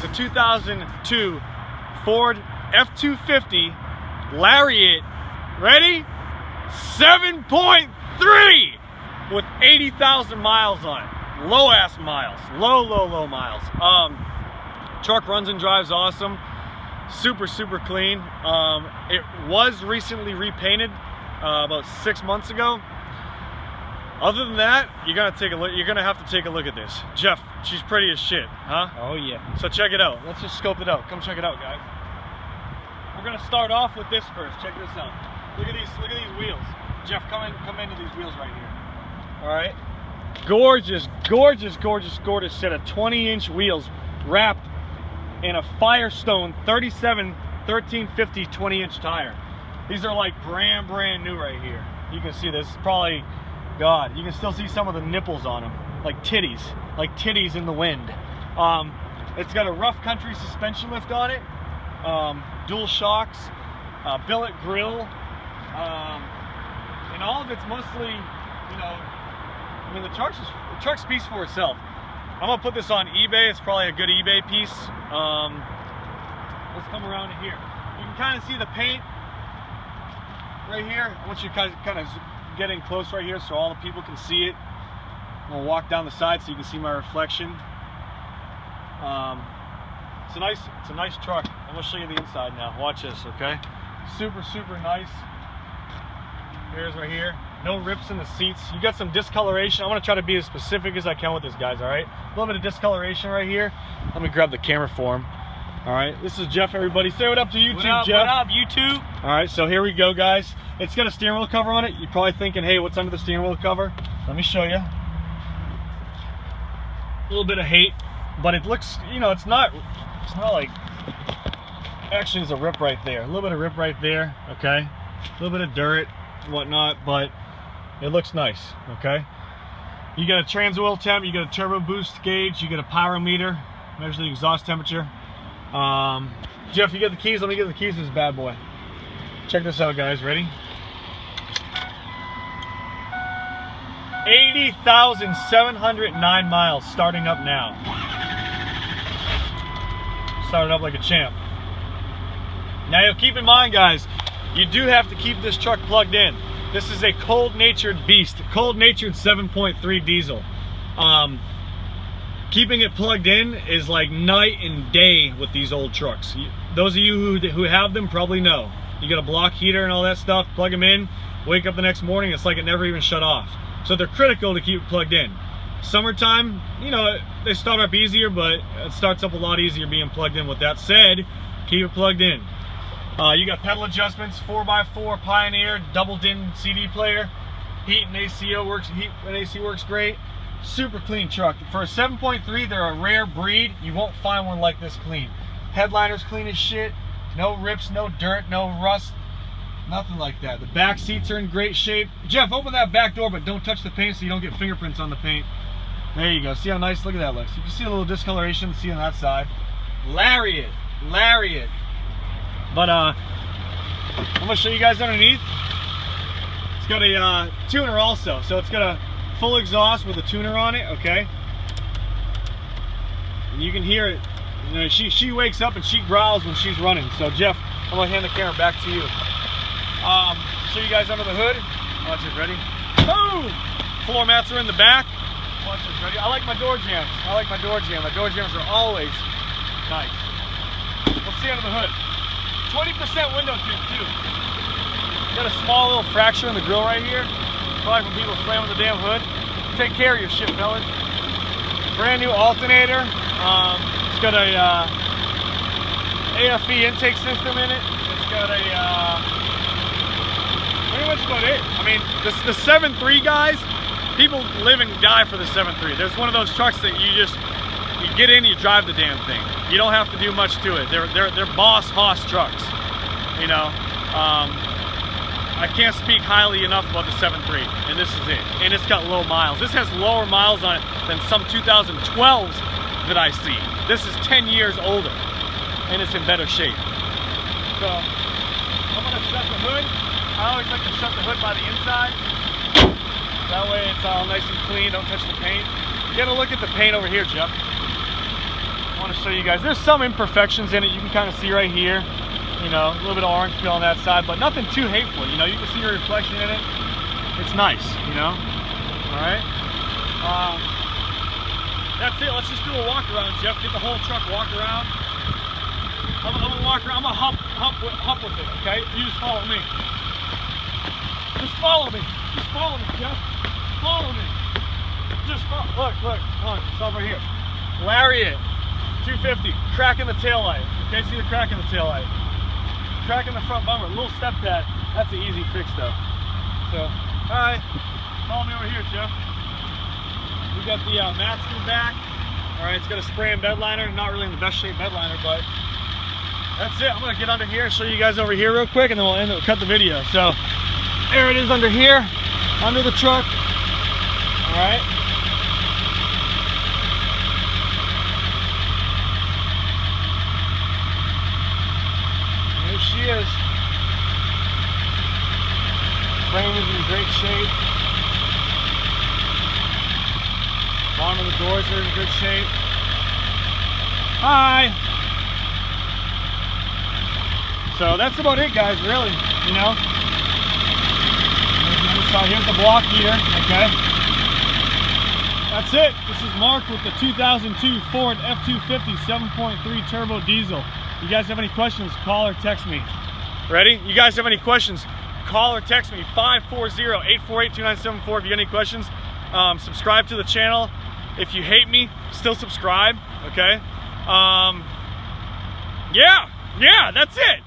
a 2002 Ford F-250 Lariat, ready? 7.3 with 80,000 miles on it. Low ass miles, low miles. Truck runs and drives awesome. Super clean. It was recently repainted about 6 months ago. Other than that, you're gonna have to take a look at this. Jeff, she's pretty as shit, huh? Oh yeah. So check it out. Let's just scope it out. Come check it out, guys. We're gonna start off with this first. Check this out. Look at these wheels. Jeff, come into these wheels right here. All right. Gorgeous set of 20-inch wheels wrapped in a Firestone 1350 20-inch tire. These are like brand new right here. You can see this. Probably, God, you can still see some of the nipples on them, like titties in the wind. It's got a rough country suspension lift on it, dual shocks, billet grill, and all of it's mostly, you know, I mean, the truck speaks for itself. I'm gonna put this on eBay. It's probably a good eBay piece. Let's come around to here. You can kind of see the paint right here. I want you to kind of get in close right here so all the people can see it. I'm gonna walk down the side so you can see my reflection. It's a nice truck. I'm gonna show you the inside now. Watch this, okay? Super nice. Here's right here. No rips in the seats. You got some discoloration. I'm gonna try to be as specific as I can with this, guys, all right? A little bit of discoloration right here. Let me grab the camera for him. All right, this is Jeff, everybody. Say what up to YouTube, Jeff. What up, YouTube? All right, so here we go, guys. It's got a steering wheel cover on it. You're probably thinking, hey, what's under the steering wheel cover? Let me show you. A little bit of hate, but it looks, you know, it's not like, actually there's a rip right there. A little bit of rip right there, okay? A little bit of dirt, whatnot, but it looks nice, okay? You got a trans oil temp, you got a turbo boost gauge, you got a power meter, measure the exhaust temperature. Jeff, you get the keys? Let me get the keys to this bad boy. Check this out, guys. Ready? 80,709 miles starting up now. Started up like a champ. Now, you'll keep in mind, guys, you do have to keep this truck plugged in. This is a cold-natured beast, cold-natured 7.3 diesel. Keeping it plugged in is like night and day with these old trucks. Those of you who have them probably know. You got a block heater and all that stuff, plug them in, wake up the next morning, it's like it never even shut off. So they're critical to keep it plugged in. Summertime, you know, they start up easier, but it starts up a lot easier being plugged in. With that said, keep it plugged in. You got pedal adjustments, 4x4 Pioneer, double DIN CD player, heat and AC works great. Super clean truck. For a 7.3, they're a rare breed. You won't find one like this clean. Headliner's clean as shit. No rips, no dirt, no rust, nothing like that. The back seats are in great shape. Jeff, open that back door, but don't touch the paint so you don't get fingerprints on the paint. There you go. See how nice? Look at that looks. You can see a little discoloration. See on that side. Lariat. But I'm gonna show you guys underneath. It's got a tuner also, so it's got a full exhaust with a tuner on it, okay? And you can hear it. You know, she wakes up and she growls when she's running. So Jeff, I'm gonna hand the camera back to you. Show you guys under the hood. Watch it, ready? Boom! Floor mats are in the back. Watch this, ready? I like my door jams. My door jams are always nice. Let's see under the hood. 20% window tint too. Got a small little fracture in the grill right here. Probably from people slamming the damn hood. Take care of your shit, fellas. Brand new alternator. It's got a AFE intake system in it. It's got a pretty much about it. I mean, the 7.3 guys, people live and die for the 7.3. There's one of those trucks that you get in, you drive the damn thing. You don't have to do much to it. They're boss hoss trucks, you know. I can't speak highly enough about the 7.3, and this is it. And it's got low miles. This has lower miles on it than some 2012s that I see. This is 10 years older, and it's in better shape. So, I'm gonna shut the hood. I always like to shut the hood by the inside. That way it's all nice and clean, don't touch the paint. Get a look at the paint over here, Jeff. I want to show you guys. There's some imperfections in it. You can kind of see right here. You know, a little bit of orange peel on that side, but nothing too hateful. You know, you can see your reflection in it. It's nice, you know. All right. That's it. Let's just do a walk around, Jeff. Get the whole truck, walk around. I'm gonna walk around. I'm gonna hop with it. Okay. You just follow me. Just follow me. Just follow me, Jeff. Follow me. Just follow. Look. Come on. Stop right here. Lariat 250. Crack in the taillight. Okay. See the crack in the taillight. Crack in the front bumper. Little step pad. That's an easy fix, though. So, all right. Follow me over here, Jeff. We got the mats in the back. All right. It's got a spray and bed liner. Not really in the best shape bed liner, but that's it. I'm gonna get under here and show you guys over here real quick, and then we'll cut the video. So there it is under here, under the truck. All right. There she is. Frame is in great shape. Bottom of the doors are in good shape. Hi. So that's about it, guys, really, you know. Here's the block heater, okay. That's it. This is Mark with the 2002 Ford F-250 7.3 turbo diesel. You guys have any questions, call or text me. Ready? You guys have any questions, call or text me, 540-848-2974 if you got any questions. Subscribe to the channel. If you hate me, still subscribe, okay. Yeah, that's it.